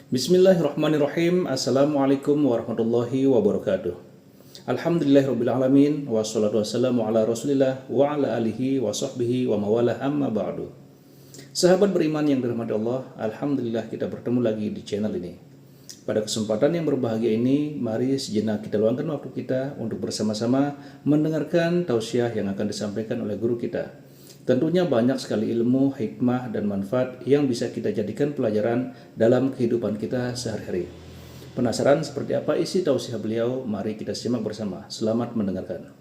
Bismillahirrahmanirrahim. Assalamualaikum warahmatullahi wabarakatuh. Alhamdulillahirrabbilalamin. Wassalatu wassalamu ala rasulillah wa ala alihi wa sahbihi wa mawalah amma ba'du. Sahabat beriman yang dirahmati Allah, Alhamdulillah kita bertemu lagi di channel ini. Pada kesempatan yang berbahagia ini, mari sejenak kita luangkan waktu kita untuk bersama-sama mendengarkan tausiah yang akan disampaikan oleh guru kita. Tentunya banyak sekali ilmu, hikmah, dan manfaat yang bisa kita jadikan pelajaran dalam kehidupan kita sehari-hari. Penasaran seperti apa isi tausiah beliau? Mari kita simak bersama. Selamat mendengarkan.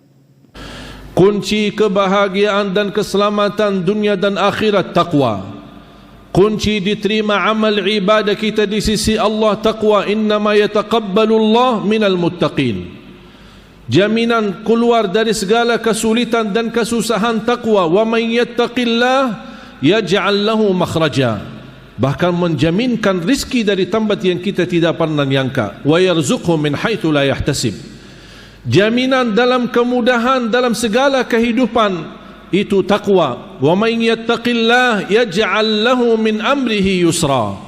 Kunci kebahagiaan dan keselamatan dunia dan akhirat taqwa. Kunci diterima amal ibadah kita di sisi Allah taqwa. Innama yataqabbalu Allah minal muttaqin. Jaminan keluar dari segala kesulitan dan kesusahan taqwa. Wa man yattaqillah yaj'al lahu makhraja. Bahkan menjaminkan rizki dari tempat yang kita tidak pernah nyangka. Wa yarzuqhu min haitsu la yahtasib. Jaminan dalam kemudahan dalam segala kehidupan itu taqwa. Wa man yattaqillah yaj'al lahu min amrihi yusra.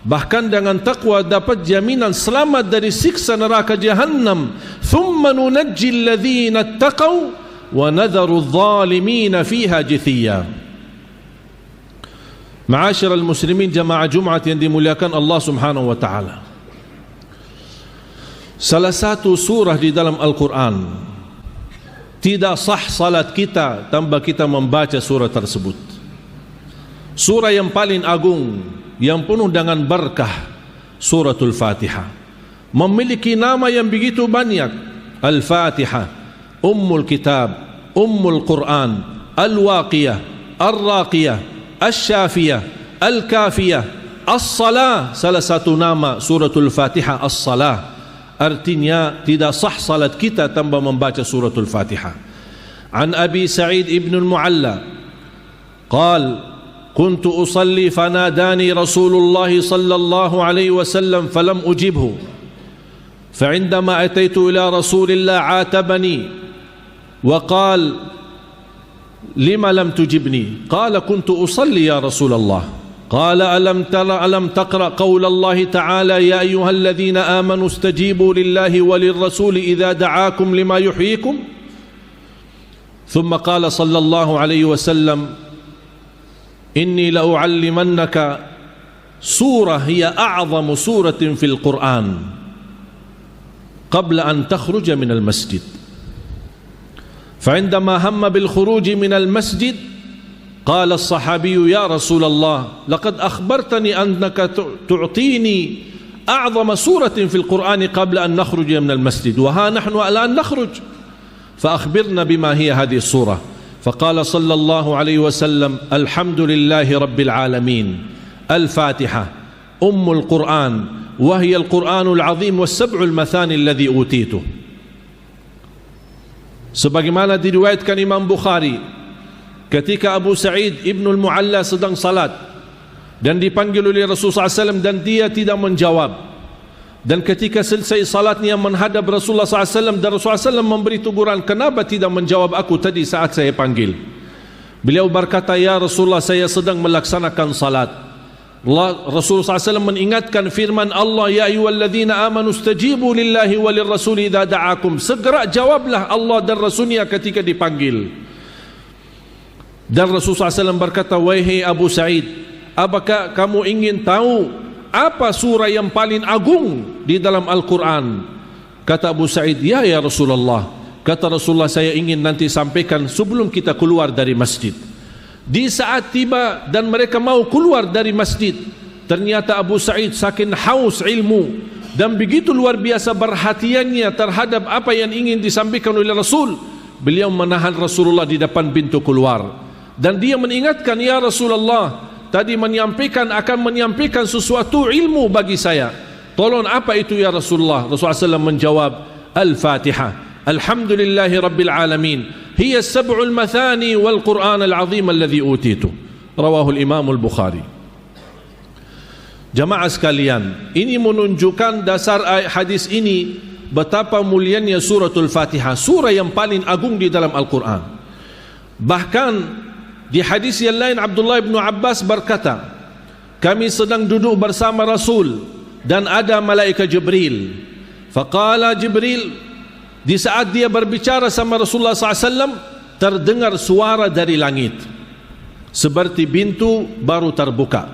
Bahkan dengan taqwa dapat jaminan selamat dari siksa neraka jahannam. Thumma nunajji alladhina ittaqaw wa nadharu adh-dhalimina fiha jithiya. Ma'asyiral muslimin jamaah Jumat yang dimuliakan Allah Subhanahu wa taala. Salah satu surah di dalam Al-Qur'an tidak sah salat kita tanpa kita membaca surah tersebut. Surah yang paling agung, yang penuh dengan berkah, suratul Fatihah, memiliki nama yang begitu banyak. Al-Fatihah, Ummul Kitab, Ummul Quran, Al-Waqiyah, Ar-Raqiyah, Asy-Syafiyah, Al-Kafiyah, As-Salah. Salah satu nama suratul Fatihah As-Salah. Artinya tidak sah salat kita tanpa membaca suratul Fatihah. An Abi Sa'id ibn al-Mu'alla qala كنت أصلي فناداني رسول الله صلى الله عليه وسلم فلم أجبه فعندما أتيت إلى رسول الله عاتبني وقال لما لم تجبني قال كنت أصلي يا رسول الله قال ألم تقرأ قول الله تعالى يا أيها الذين آمنوا استجيبوا لله وللرسول إذا دعاكم لما يحييكم ثم قال صلى الله عليه وسلم إني لأعلمنك سورة هي أعظم سورة في القرآن قبل أن تخرج من المسجد فعندما هم بالخروج من المسجد قال الصحابي يا رسول الله لقد أخبرتني أنك تعطيني أعظم سورة في القرآن قبل أن نخرج من المسجد وها نحن الآن نخرج فأخبرنا بما هي هذه السورة فقال صلى الله عليه وسلم الحمد لله رب العالمين الفاتحة أم القرآن وهي القرآن العظيم والسبع المثاني الذي أوتيته. Sebagaimana diriwayatkan Imam Bukhari, ketika Abu Sa'id ibn al-Mu'alla sedang salat dan dipanggil oleh Rasulullah SAW dan dia tidak menjawab, dan ketika selesai salatnya menghadap Rasulullah SAW dan Rasulullah SAW memberi teguran, kenapa tidak menjawab aku tadi saat saya panggil? Beliau berkata, ya Rasulullah, saya sedang melaksanakan salat. Rasulullah SAW mengingatkan firman Allah, ya ayyuhalladzina amanu stajibu lillahi walirrasuli idza da'akum. Segera jawablah Allah dan Rasulnya ketika dipanggil. Dan Rasulullah SAW berkata, wahai Abu Sa'id, apakah kamu ingin tahu apa surah yang paling agung di dalam Al-Quran? Kata Abu Sa'id, ya Rasulullah. Kata Rasulullah, saya ingin nanti sampaikan sebelum kita keluar dari masjid. Di saat tiba dan mereka mau keluar dari masjid, ternyata Abu Sa'id saking haus ilmu dan begitu luar biasa perhatiannya terhadap apa yang ingin disampaikan oleh Rasul, beliau menahan Rasulullah di depan pintu keluar. Dan dia mengingatkan, ya Rasulullah, tadi akan menyampaikan sesuatu ilmu bagi saya. Tolong apa itu ya Rasulullah? Rasulullah SAW menjawab, Al-Fatihah, Alhamdulillahi Rabbil Alamin, hiya sab'ul mathani wal Qur'an al-azim alladhi utitu. Rawahul Imam al-Bukhari. Jamaah sekalian, ini menunjukkan dasar hadis ini betapa mulianya suratul Fatihah, surah yang paling agung di dalam Al-Quran. Bahkan di hadis yang lain Abdullah bin Abbas berkata, kami sedang duduk bersama Rasul dan ada malaikat Jibril. Faqala Jibril, di saat dia berbicara sama Rasulullah SAW, terdengar suara dari langit seperti pintu baru terbuka.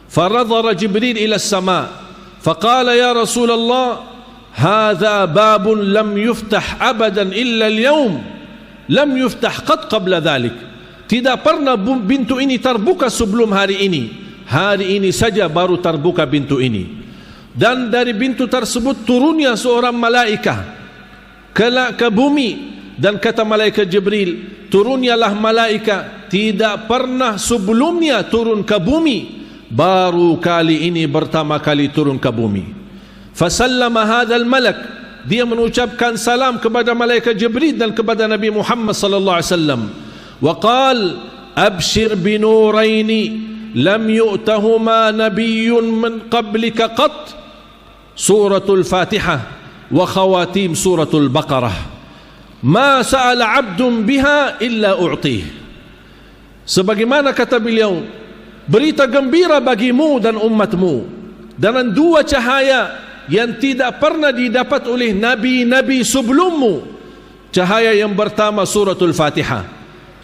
Faradhara Jibril ila as-sama, faqala ya Rasulullah, hadha babun lam yuftah abadan illa al-yawm, lam yuftah qad qabla dhalik. Tidak pernah pintu ini terbuka sebelum hari ini. Hari ini saja baru terbuka pintu ini. Dan dari pintu tersebut turunnya seorang malaikat ke bumi. Dan kata malaikat Jibril, turunyalah malaikat tidak pernah sebelumnya turun ke bumi, baru kali ini pertama kali turun ke bumi. Fasallama hadzal malak, dia mengucapkan salam kepada malaikat Jibril dan kepada Nabi Muhammad sallallahu alaihi wasallam. Wa qal abshir bi nuraini lam yu'tahuma nabiyyun min qablika qat, suratul Fatihah wa khawatim suratul Baqarah. Ma sa'ala 'abdun biha illa u'tih. Sebagaimana kata beliau, berita gembira bagimu dan umatmu dengan dua cahaya yang tidak pernah didapat oleh nabi-nabi sebelummu. Cahaya yang pertama suratul Fatihah,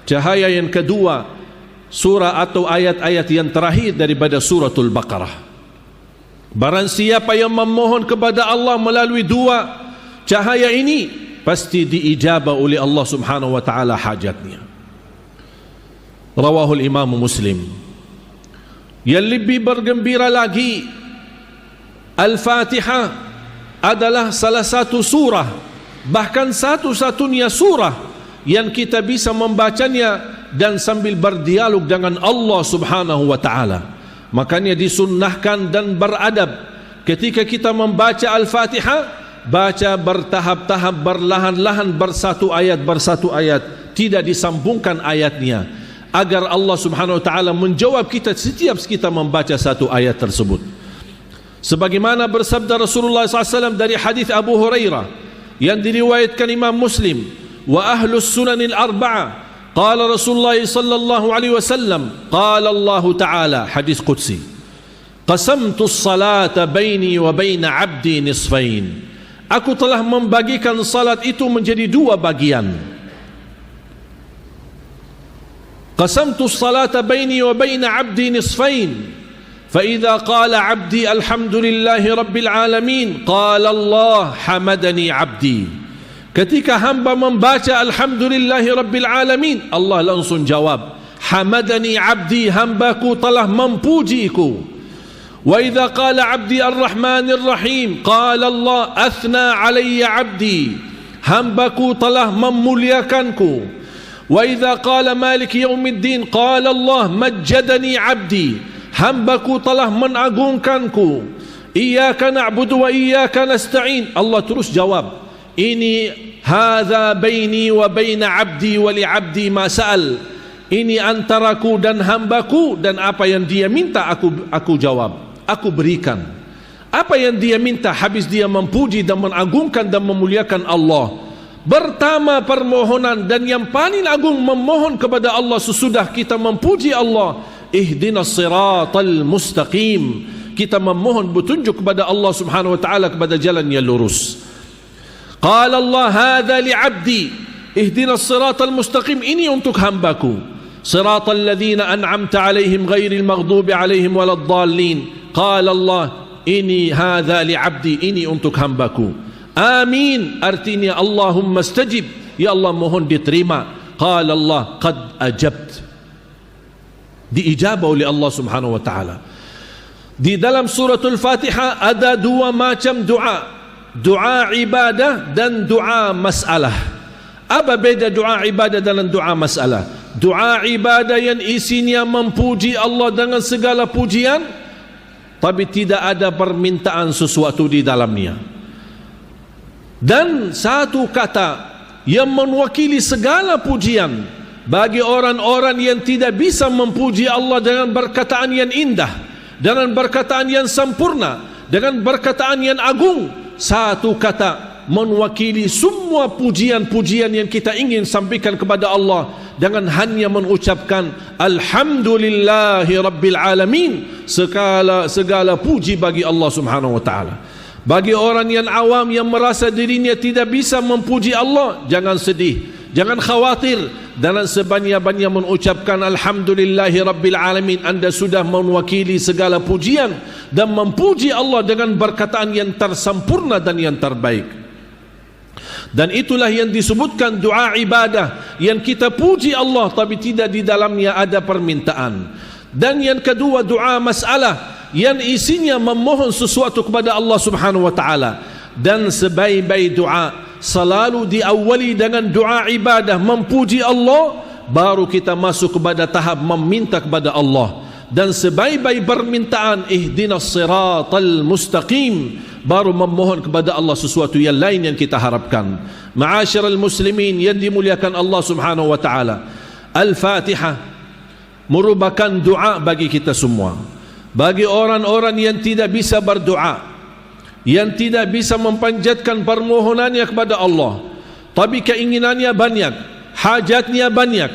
cahaya yang kedua surah atau ayat-ayat yang terakhir daripada suratul Baqarah. Barang siapa yang memohon kepada Allah melalui dua cahaya ini, pasti diijabah oleh Allah Subhanahu wa taala hajatnya. Rawahul Imam Muslim. Yang lebih bergembira lagi, Al-Fatihah adalah salah satu surah, bahkan satu-satunya surah yang kita bisa membacanya dan sambil berdialog dengan Allah Subhanahu wa taala. Makanya disunnahkan dan beradab ketika kita membaca Al-Fatihah, baca bertahap-tahap, berlahan-lahan, bersatu ayat, tidak disambungkan ayatnya, agar Allah Subhanahu wa taala menjawab kita setiap kita membaca satu ayat tersebut. Sebagaimana bersabda Rasulullah SAW dari hadis Abu Hurairah yang diriwayatkan Imam Muslim, wa ahlus sunanil arba'ah, qala Rasulullah sallallahu alaihi wasallam, qala Allah taala, hadis qudsi, qasamtu as-salata baini wa baina 'abdi nisfain. Aku telah membagikan salat itu menjadi dua bagian. Qasamtu as-salata baini wa baina 'abdi nisfain. Fa idza qala 'abdi alhamdulillahi rabbil alamin, qala Allah hamadani 'abdi. Ketika hamba membaca alhamdulillahi rabbil alamin, Allah langsung jawab, hamadani 'abdi, hambaku telah memujiku. Wa idza qala 'abdi ar-rahmanir rahim, qala Allah athna 'alayya 'abdi, hambaku telah memuliakanku. Wa idza qala maliki yaumiddin, qala Allah majjadani 'abdi, hambaku telah mengagungkanku. Iyyaka na'budu wa iyyaka nasta'in, Allah terus jawab, ini hadza baini wa baina 'abdi wa li 'abdi ma sa'al. Ini antaraku dan hambaku, dan apa yang dia minta aku jawab, aku berikan. Apa yang dia minta, habis dia memuji dan mengagungkan dan memuliakan Allah. Pertama permohonan dan yang paling agung memohon kepada Allah sesudah kita memuji Allah, ihdinas siratal mustaqim. Kita memohon petunjuk kepada Allah Subhanahu wa taala kepada jalan yang lurus. Qala Allah hadza li 'abdi, ihdinas siratal mustaqim, ini untuk hambaku. Siratal ladzina an'amta 'alaihim ghairil maghdubi 'alaihim waladdallin. Qala Allah, ini hadza li 'abdi, ini untuk hambaku. Amin, artinya Allahumma stajib, ya Allah mohon diterima. Qala Allah qad ajabt, diijabah oleh Allah Subhanahu wa taala. Di dalam suratul Fatihah ada dua macam doa, doa ibadah dan doa masalah. Apa beda doa ibadah dan doa masalah? Doa ibadah yang isinya memuji Allah dengan segala pujian, tapi tidak ada permintaan sesuatu di dalamnya. Dan satu kata yang mewakili segala pujian bagi orang-orang yang tidak bisa memuji Allah dengan perkataan yang indah, dengan perkataan yang sempurna, dengan perkataan yang agung. Satu kata mewakili semua pujian-pujian yang kita ingin sampaikan kepada Allah dengan hanya mengucapkan alhamdulillahi rabbil alamin, segala puji bagi Allah Subhanahu wa taala. Bagi orang yang awam yang merasa dirinya tidak bisa memuji Allah, jangan sedih, jangan khawatir, dan sebanyak-banyak mengucapkan alhamdulillahi rabbil alamin. Anda sudah mewakili segala pujian dan memuji Allah dengan perkataan yang tersempurna dan yang terbaik. Dan itulah yang disebutkan doa ibadah, yang kita puji Allah tapi tidak di dalamnya ada permintaan. Dan yang kedua, doa masalah, yang isinya memohon sesuatu kepada Allah Subhanahu wa taala. Dan sebaik-baik doa selalu diawali dengan doa ibadah, memuji Allah, baru kita masuk kepada tahap meminta kepada Allah. Dan sebaik-baik permintaan ihdinas siratal mustaqim, baru memohon kepada Allah sesuatu yang lain yang kita harapkan. Ma'asyiral muslimin yang dimuliakan Allah Subhanahu wa taala, Al-Fatihah merupakan doa bagi kita semua. Bagi orang-orang yang tidak bisa berdoa, yang tidak bisa mempanjatkan permohonannya kepada Allah, tapi keinginannya banyak, hajatnya banyak,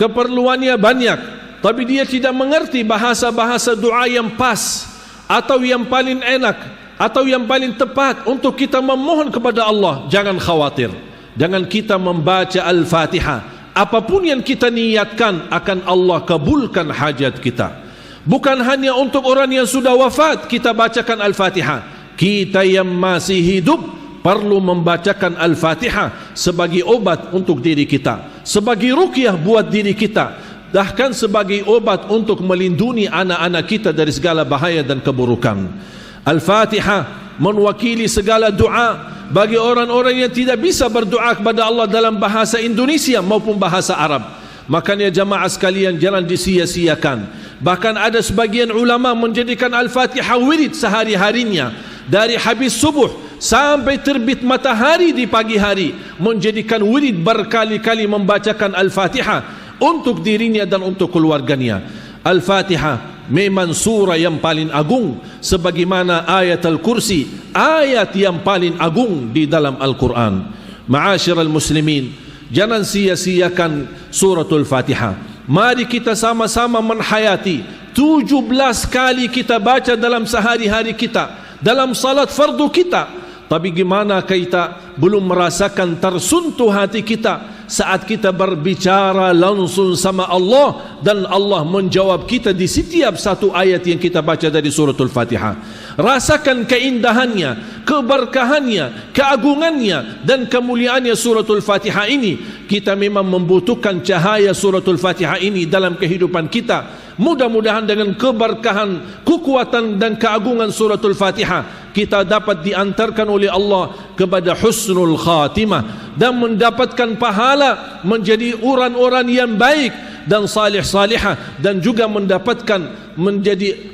keperluannya banyak, tapi dia tidak mengerti bahasa-bahasa doa yang pas atau yang paling enak atau yang paling tepat untuk kita memohon kepada Allah, jangan khawatir. Dengan kita membaca Al-Fatihah, apapun yang kita niatkan akan Allah kabulkan hajat kita. Bukan hanya untuk orang yang sudah wafat kita bacakan Al-Fatihah, kita yang masih hidup perlu membacakan Al-Fatihah sebagai obat untuk diri kita, sebagai ruqyah buat diri kita, bahkan sebagai obat untuk melindungi anak-anak kita dari segala bahaya dan keburukan. Al-Fatihah mewakili segala doa bagi orang-orang yang tidak bisa berdoa kepada Allah dalam bahasa Indonesia maupun bahasa Arab. Makanya jamaah sekalian, jangan disia-siakan. Bahkan ada sebagian ulama menjadikan Al-Fatihah wirid sehari-harinya, dari habis subuh sampai terbit matahari di pagi hari, menjadikan wirid berkali-kali membacakan Al-Fatihah untuk dirinya dan untuk keluarganya. Al-Fatihah memang surah yang paling agung, sebagaimana ayat Al-Kursi, ayat yang paling agung di dalam Al-Quran. Ma'asyiral muslimin, jangan sia-siakan suratul Fatihah. Mari kita sama-sama menghayati 17 kali kita baca dalam sehari-hari kita, dalam salat fardu kita. Tapi gimana kita belum merasakan tersentuh hati kita saat kita berbicara langsung sama Allah dan Allah menjawab kita di setiap satu ayat yang kita baca dari suratul Fatihah. Rasakan keindahannya, keberkahannya, keagungannya dan kemuliaannya suratul Fatihah ini. Kita memang membutuhkan cahaya suratul Fatihah ini dalam kehidupan kita. Mudah-mudahan dengan keberkahan, kekuatan dan keagungan suratul Fatihah, kita dapat diantarkan oleh Allah kepada husnul khatimah dan mendapatkan pahala menjadi orang-orang yang baik dan salih-salihah, dan juga mendapatkan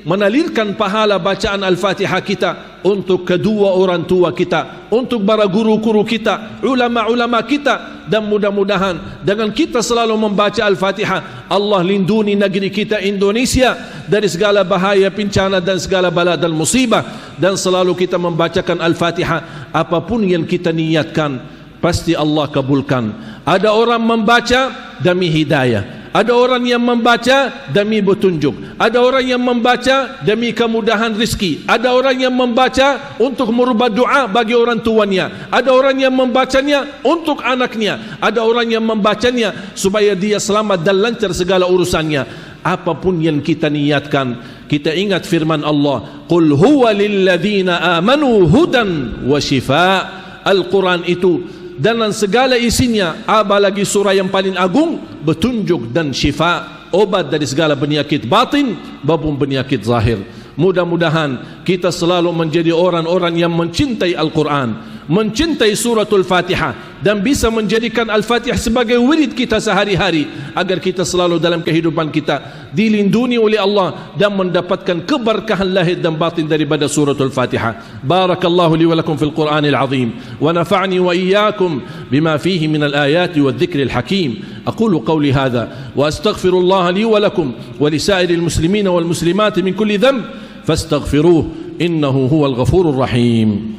menalirkan pahala bacaan Al-Fatihah kita untuk kedua orang tua kita, untuk para guru-guru kita, ulama-ulama kita. Dan mudah-mudahan dengan kita selalu membaca Al-Fatihah, Allah lindungi negeri kita Indonesia dari segala bahaya, bencana dan segala bala dan musibah. Dan selalu kita membacakan Al-Fatihah, apapun yang kita niatkan pasti Allah kabulkan. Ada orang membaca demi hidayah, ada orang yang membaca demi petunjuk, ada orang yang membaca demi kemudahan rezeki, ada orang yang membaca untuk merubah doa bagi orang tuanya, ada orang yang membacanya untuk anaknya, ada orang yang membacanya supaya dia selamat dan lancar segala urusannya. Apapun yang kita niatkan, kita ingat firman Allah, qul huwa lilladzina amanu hudan wa shifa. Al-Quran itu dan segala isinya, apalagi surah yang paling agung, petunjuk dan syifa, obat dari segala penyakit batin maupun penyakit zahir. Mudah-mudahan kita selalu menjadi orang-orang yang mencintai Al-Quran, mencintai suratul Fatihah, dan bisa menjadikan Al-Fatihah sebagai wirid kita sehari-hari, agar kita selalu dalam kehidupan kita dilindungi oleh Allah dan mendapatkan keberkahan lahir dan batin daripada suratul Fatihah. Barakallahu li wa lakum fil Qur'anil azim wa nafa'ni wa iyyakum bima fihi min al-ayati wadh-dhikril hakim. Aqulu qawli hadha wa astaghfirullah li wa lakum wa li sa'iril muslimina wal muslimati min kulli dhanb fastaghfiruhu innahu huwal ghafurur rahim.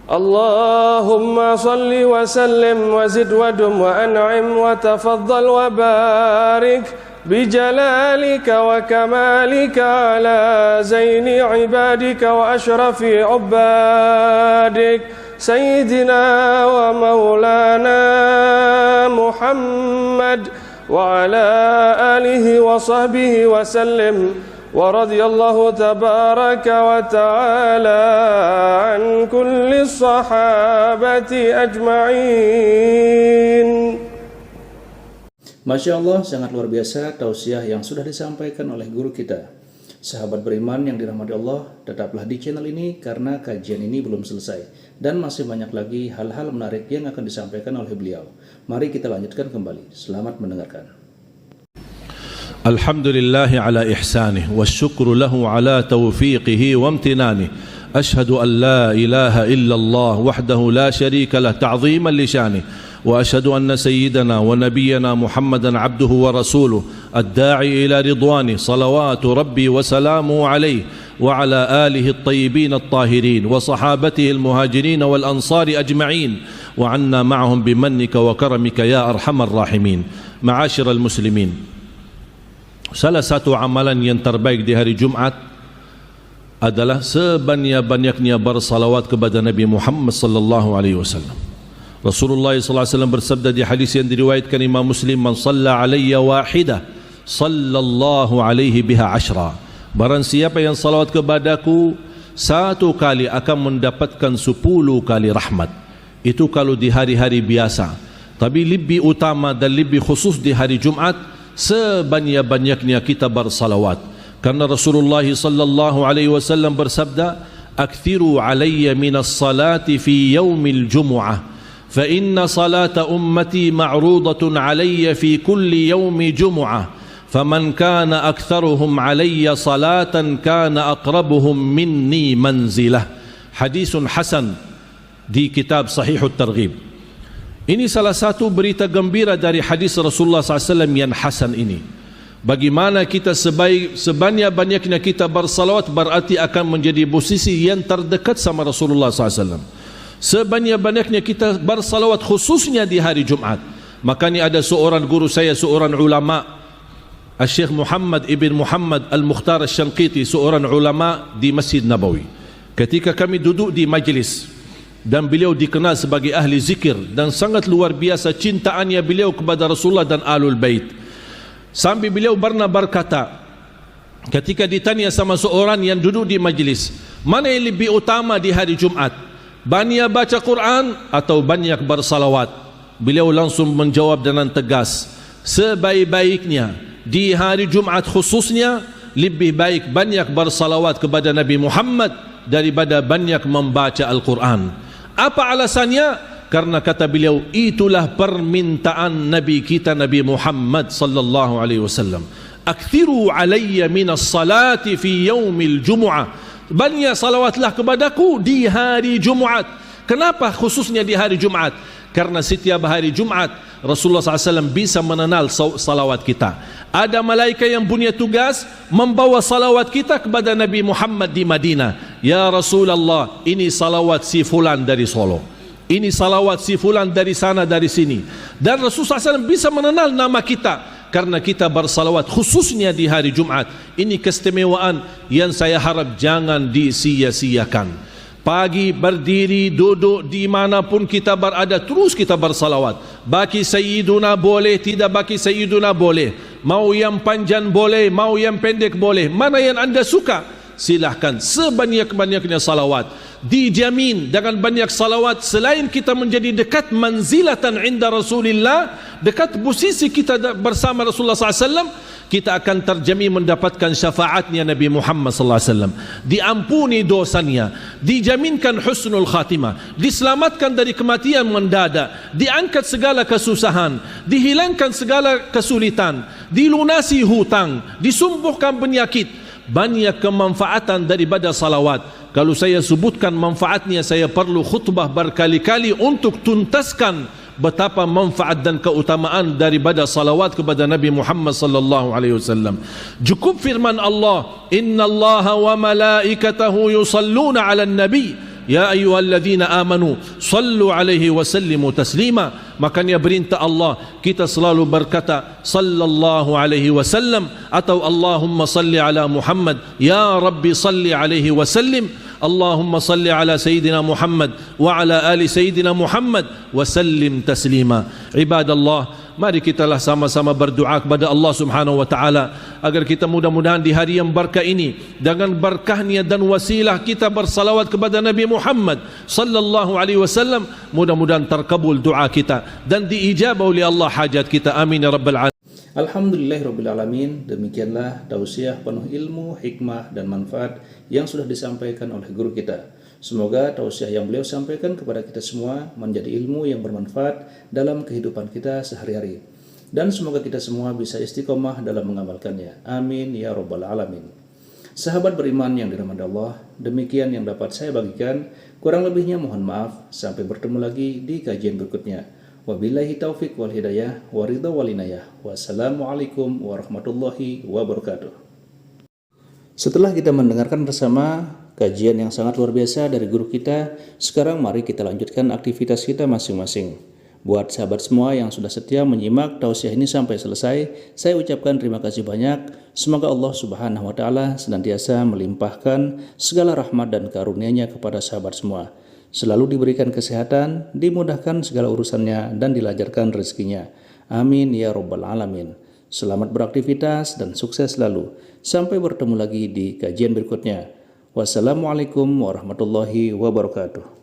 اللهم صل وسلم وزد ودم وأنعم وتفضل وبارك بجلالك وكمالك على زين عبادك وأشرف عبادك سيدنا ومولانا محمد وعلى آله وصحبه وسلم ورضي الله تبارك وتعالى عن كل الصحابة أجمعين. Masya Allah, sangat luar biasa tausiah yang sudah disampaikan oleh guru kita. Sahabat beriman yang dirahmati Allah, tetaplah di channel ini karena kajian ini belum selesai dan masih banyak lagi hal-hal menarik yang akan disampaikan oleh beliau. Mari kita lanjutkan kembali. Selamat mendengarkan. Alhamdulillah ala ihsanih wa syukru lahu ala taufiqihi wa amtinanih. Ashhadu an la ilaha illallah wahdahu la syarika lah ta'ziman li syanih. وأشهد أن سيدنا ونبينا محمدا عبده ورسوله الداعي إلى رضوانه صلوات ربي وسلامه عليه وعلى آله الطيبين الطاهرين وصحابته المهاجرين والأنصار أجمعين وعنا معهم بمنك وكرمك يا أرحم الراحمين. معاشر المسلمين, salah satu amalan yang terbaik di hari Jumat adalah sebanyak-banyaknya bersalawat kepada Nabi Muhammad sallallahu alaihi wasallam. Rasulullah SAW bersabda di hadis yang diriwayatkan Imam Muslim, "Man shalla alayya wahidah, sallallahu alaihi biha ashra." Barang siapa yang salawat kepadaku satu kali akan mendapatkan 10 kali rahmat. Itu kalau di hari-hari biasa. Tapi lebih utama dan lebih khusus di hari Jumat, sebanyak-banyaknya kita bersalawat. Karena Rasulullah sallallahu alaihi wasallam bersabda, "Akthiru alayya minas salati fi yaumil jumu'ah." فإن صلاة أمتي معروضة علي في كل يوم جمعة فمن كان أكثرهم علي صلاة كان أقربهم مني منزلة. حديث حسن di kitab Sahih At-Targhib. Ini salah satu berita gembira dari hadis Rasulullah SAW yang hasan ini. Bagaimana kita sebanyak-banyaknya kita bersalawat berarti akan menjadi posisi yang terdekat sama Rasulullah SAW. Sebanyak-banyaknya kita bersalawat khususnya di hari Jumat. Makanya ada seorang guru saya, seorang ulama, Syekh Muhammad ibn Muhammad Al-Mukhtar Al-Shanqiti, seorang ulama di Masjid Nabawi. Ketika kami duduk di majlis dan beliau dikenal sebagai ahli zikir dan sangat luar biasa cintaannya beliau kepada Rasulullah dan Ahlul Bait. Sambil beliau pernah berkata, ketika ditanya sama seorang yang duduk di majlis, mana yang lebih utama di hari Jumat? Banyak baca Quran atau banyak bersalawat? Beliau langsung menjawab dengan tegas, sebaik-baiknya di hari Jumat khususnya lebih baik banyak bersalawat kepada Nabi Muhammad daripada banyak membaca Al-Quran. Apa alasannya? Karena kata beliau, itulah permintaan Nabi kita Nabi Muhammad sallallahu alaihi wasallam. Akthiru alayya minas salati fi yaumil jumu'ah. Banyak salawatlah kepadaku di hari Jumat. Kenapa khususnya di hari Jumat? Karena setiap hari Jumat Rasulullah SAW bisa mengenal salawat kita. Ada malaikat yang punya tugas membawa salawat kita kepada Nabi Muhammad di Madinah. Ya Rasulullah, ini salawat si fulan dari Solo, ini salawat si fulan dari sana dari sini. Dan Rasulullah SAW bisa mengenal nama kita karena kita bersalawat khususnya di hari Jumat. Ini keistimewaan yang saya harap jangan disia-siakan. Pagi berdiri, duduk dimanapun kita berada, terus kita bersalawat. Baki Sayyiduna boleh, tidak baki Sayyiduna boleh. Mau yang panjang boleh, mau yang pendek boleh. Mana yang anda suka, silahkan. Sebanyak-banyaknya salawat. Dijamin dengan banyak salawat, selain kita menjadi dekat manzilatan inda Rasulillah, dekat posisi kita bersama Rasulullah SAW, kita akan terjamin mendapatkan syafaatnya Nabi Muhammad SAW, diampuni dosanya, dijaminkan husnul khatimah, diselamatkan dari kematian mendadak, diangkat segala kesusahan, dihilangkan segala kesulitan, dilunasi hutang, disembuhkan penyakit. Banyak kemanfaatan daripada salawat. Kalau saya sebutkan manfaatnya, saya perlu khutbah berkali-kali untuk tuntaskan betapa manfaat dan keutamaan daripada salawat kepada Nabi Muhammad sallallahu alaihi wasallam. Cukup firman Allah, "Innallaha wa malaikatahu yusalluna 'alan nabi ya ayyuhalladzina amanu sallu alaihi wa sallimu taslima. Makanya perintah Allah kita selalu berkata sallallahu alaihi wasallam atau Allahumma salli ala Muhammad, ya Rabbi salli alaihi wa sallim. Allahumma salli ala Sayyidina Muhammad wa ala ali Sayyidina Muhammad wa sallim taslima. Ibadallah, mari kitalah sama-sama berdoa kepada Allah Subhanahu wa taala agar kita mudah-mudahan di hari yang berkah ini dengan berkahnya dan wasilah kita bersalawat kepada Nabi Muhammad sallallahu alaihi wasallam, mudah-mudahan terkabul doa kita dan diijabah oleh Allah hajat kita. Amin ya rabbal alamin. Alhamdulillahirrabbilalamin. Demikianlah tausiah penuh ilmu, hikmah, dan manfaat yang sudah disampaikan oleh guru kita. Semoga tausiah yang beliau sampaikan kepada kita semua menjadi ilmu yang bermanfaat dalam kehidupan kita sehari-hari. Dan semoga kita semua bisa istiqomah dalam mengamalkannya. Amin ya rabbal alamin. Sahabat beriman yang dirahmati Allah, demikian yang dapat saya bagikan. Kurang lebihnya mohon maaf. Sampai bertemu lagi di kajian berikutnya. Wabillahi taufiq wal hidayah wa ridha wal inayah. Wassalamualaikum warahmatullahi wabarakatuh. Setelah kita mendengarkan bersama kajian yang sangat luar biasa dari guru kita, sekarang mari kita lanjutkan aktivitas kita masing-masing. Buat sahabat semua yang sudah setia menyimak tausiah ini sampai selesai, saya ucapkan terima kasih banyak. Semoga Allah Subhanahu wa taala senantiasa melimpahkan segala rahmat dan karunia-Nya kepada sahabat semua. Selalu diberikan kesehatan, dimudahkan segala urusannya, dan dilancarkan rezekinya. Amin ya rabbal alamin. Selamat beraktivitas dan sukses selalu. Sampai bertemu lagi di kajian berikutnya. Wassalamualaikum warahmatullahi wabarakatuh.